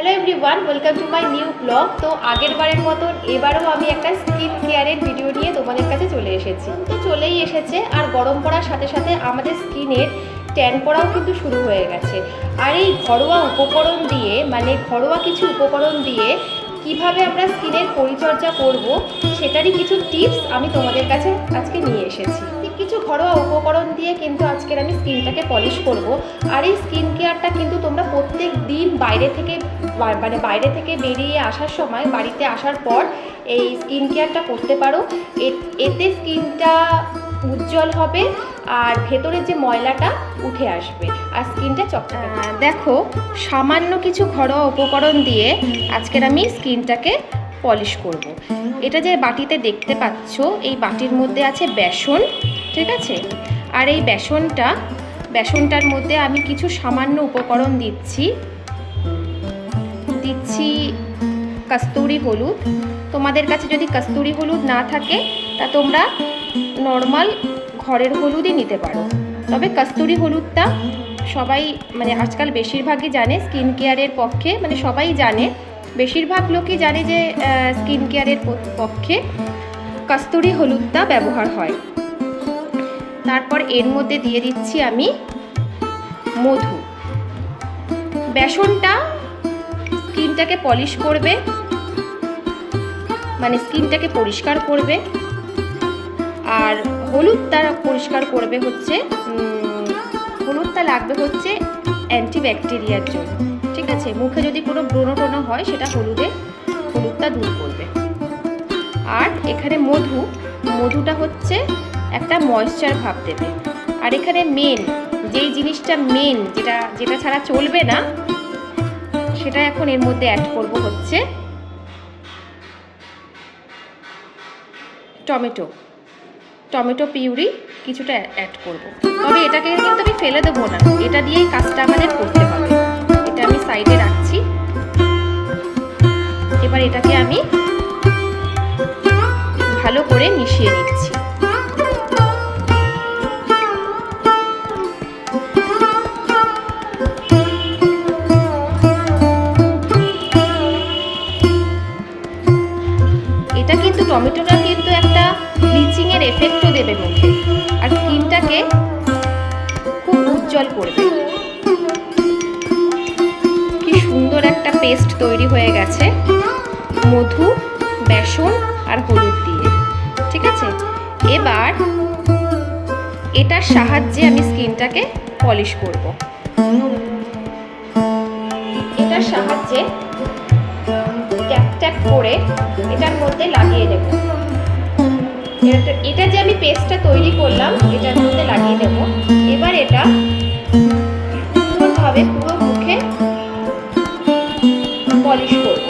Hello everyone, welcome to my new blog. তো আগের বারের মতন এবারেও আমি একটা স্কিন কেয়ারের ভিডিও নিয়ে তোমাদের কাছে চলে এসেছি। তো চলেই এসেছে, আর গরম পড়ার সাথে সাথে আমাদের স্কিনের ট্যান পড়াও কিন্তু শুরু হয়ে গেছে। আর এই ঘরোয়া উপকরণ দিয়ে, মানে ঘরোয়া কিছু উপকরণ দিয়ে কিভাবে আমরা স্কিনের পরিচর্যা করব সেটারই কিছু টিপস আমি তোমাদের কাছে আজকে নিয়ে এসেছি। কিছু ঘরোয়া উপকরণ দিয়ে কিন্তু আজকের আমি স্কিনটাকে পলিশ করব। আর এই স্কিন কেয়ারটা কিন্তু তোমরা প্রত্যেক দিন বাইরে থেকে বেরিয়ে আসার সময়, বাড়িতে আসার পর এই স্কিন কেয়ারটা করতে পারো। এতে স্কিনটা উজ্জ্বল হবে আর ভেতরের যে ময়লাটা উঠে আসবে আর স্কিনটা চকচকে। দেখো, সামান্য কিছু ঘরোয়া উপকরণ দিয়ে আজকের আমি স্কিনটাকে পলিশ করব। এটা যে বাটিতে দেখতে পাচ্ছ, এই বাটির মধ্যে আছে বেসন, ঠিক আছে? আর এই বেসনটার মধ্যে আমি কিছু সামান্য উপকরণ দিচ্ছি কস্তুরি হলুদ। তোমাদের কাছে যদি কস্তুরি হলুদ না থাকে তা তোমরা নর্মাল ঘরের হলুদই নিতে পারো। তবে কস্তুরি হলুদটা সবাই আজকাল বেশিরভাগই জানে স্কিন কেয়ারের পক্ষে, সবাই জানে, বেশিরভাগ লোকই জানে যে স্কিন কেয়ারের পক্ষে কস্তুরি হলুদটা ব্যবহার হয়। তারপর এর মধ্যে দিয়ে দিচ্ছি আমি মধু। বেসনটা স্কিনটাকে পলিশ করবে, স্কিনটাকে পরিষ্কার করবে, আর হলুদটা পরিষ্কার করবে হলুদটা লাগবে অ্যান্টিব্যাকটেরিয়ার জন্য, ঠিক আছে? মুখে যদি কোনো ব্রণ হয় সেটা হলুদটা দূর করবে। আর এখানে মধুটা একটা ময়েশ্চার ভাব দেবে। আর এখানে যেই জিনিসটা যেটা ছাড়া চলবে না, সেটা এখন এর মধ্যে অ্যাড করব টমেটো পিউরি কিছুটা অ্যাড করব। তবে এটাকে কিন্তু আমি ফেলে দেবো না, এটা দিয়েই কাজটা আমাদের করতে হবে। এটা আমি সাইডে রাখছি। এবার এটাকে আমি ভালো করে মিশিয়ে নিচ্ছি। এটা কিন্তু টমেটোটা কিন্তু একটা ব্লিচিংয়ের এফেক্টও দেবে মুখে, আর স্কিনটাকে খুব উজ্জ্বল করবে। কি সুন্দর একটা পেস্ট তৈরি হয়ে গেছে মধু, বেসন আর হলুদ দিয়ে, ঠিক আছে? এবার এটার সাহায্যে আমি স্কিনটাকে পলিশ করব। এটার সাহায্যে ট্যাপ করে এটার মধ্যে লাগিয়ে দেব। এটা যে আমি পেস্টটা তৈরি করলাম এটার মধ্যে লাগিয়ে দেব। এবার এটা সুন্দরভাবে পুরো মুখে পলিশ করব।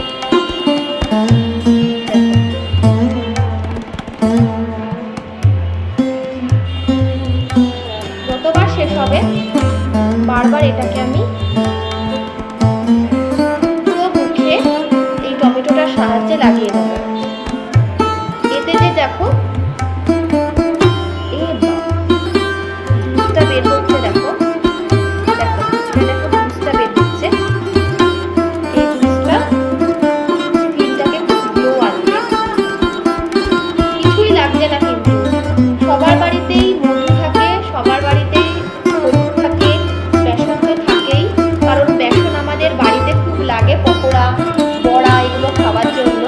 যতবার শেষ হবে বারবার এটাকে আমি পুরো মুখে এই টমেটোটার সাহায্যে লাগিয়ে দেব। এতে যে দেখো জুসটা বের হচ্ছে, দেখো জুসটা বের হচ্ছে। এই জুসটা স্কিনটাকে খুব গ্লো আনবে। কিছুই লাগছে না, কিন্তু সবার বাড়িতেই মধু থাকে, সবার বাড়িতেই হলুদ থাকে, বেসন তো থাকেই। কারণ বেসন আমাদের বাড়িতে খুব লাগে পকোড়া, বড়া এগুলো খাওয়ার জন্য।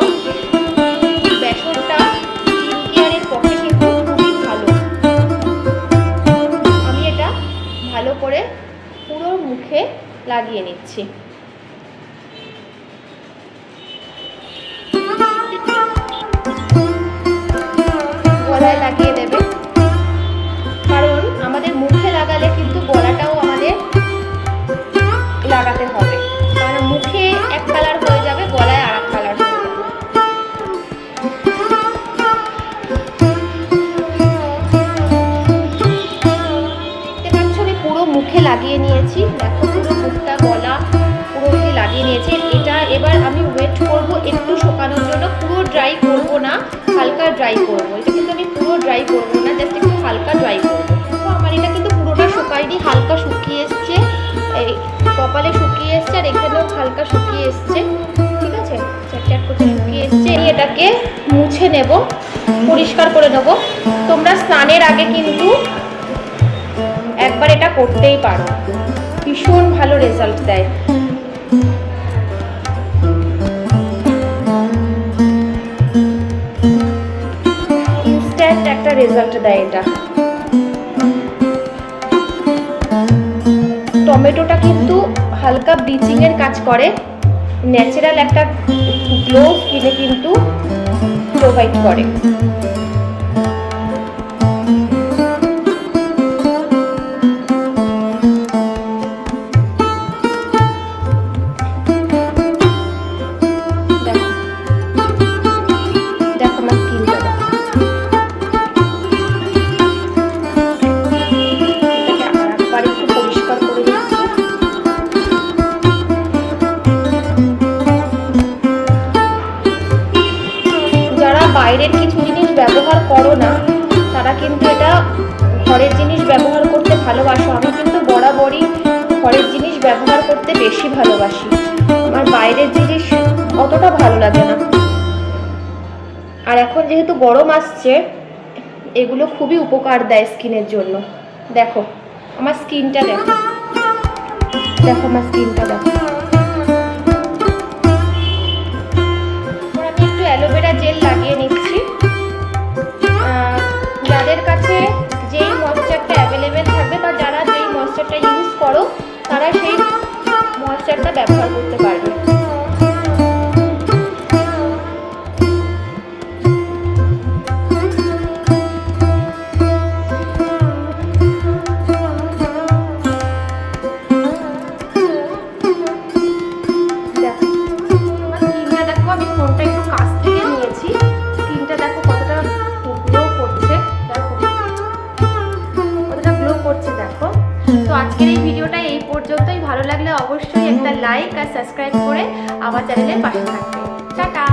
বেসনটা স্কিন কেয়ারের পক্ষে কিন্তু খুবই ভালো। আমি এটা ভালো করে পুরো মুখে লাগিয়ে নিচ্ছি। গলায় লাগিয়ে দেবে, কারণ আমাদের মুখে লাগালে কিন্তু গলাটাও আমাদের লাগাতে হবে। কারণ মুখে এক কালার হয়ে যাবে, গলায় আর এক কালার হয়ে যাবে। দেখতে পাচ্ছ আমি পুরো মুখে লাগিয়ে নিয়েছি। দেখো পুরো মুখটা, গলা পুরো লাগিয়ে নিয়েছি। এটা এবার আমি ওয়েট করব একটু শুকানোর জন্য। পুরো ড্রাই করব না, হালকা ড্রাই করব। এটা কিন্তু আমি পুরো ড্রাই করব না, জাস্ট একটু হালকা ড্রাই করব। তো আমার এটা কিন্তু পুরোটা শুকায়নি, হালকা শুকিয়ে এসছে। এই কপালে শুকিয়ে এসছে, ঠিক আছে, চ্যাট করতে শুকিয়ে এসছে। এটাকে মুছে নেব, পরিষ্কার করে নেব। তোমরা স্নানের আগে কিন্তু একবার এটা করতেই পারো, ভীষণ ভালো রেজাল্ট দেয়। ইনস্ট্যান্ট একটা রেজাল্ট দেয় এটা। টমেটোটা কিন্তু হালকা ব্লিচিং এর কাজ করে, ন্যাচারাল একটা গ্লো স্কিনে কিন্তু প্রোভাইড করে। বাইরের কিছু জিনিস ব্যবহার করো না, তারা কিন্তু এটা ঘরের জিনিস ব্যবহার করতে ভালোবাসো। আমি কিন্তু বরাবরই ঘরের জিনিস ব্যবহার করতে বেশি ভালোবাসি, আমার বাইরের জিনিস অতটা ভালো লাগে না। আর এখন যেহেতু গরম আসছে, এগুলো খুবই উপকার দেয় স্কিনের জন্য। দেখো আমার স্কিনটা, দেখো দেখো আমার স্কিনটা দেখো। আমি একটু অ্যালোভেরা জেল লাগিয়ে নিচ্ছি। যাদের কাছে যেই ময়েশ্চারটা অ্যাভেলেবেল থাকবে বা যারা যেই ময়েশ্চারটা ইউজ করো, তারা সেই ময়েশ্চারটা ব্যবহার করতে পারবে। আমি ফোনটা একটু কাছ থেকে নিয়েছি, স্কিনটা দেখো কতটা গ্লো করছে, দেখো কতটা গ্লো করছে দেখো। তো আজকের এই ভিডিওটা এই পর্যন্তই। ভালো লাগলে অবশ্যই একটা লাইক আর সাবস্ক্রাইব করে আমার চ্যানেলের পাশে থাকবে। টাটা।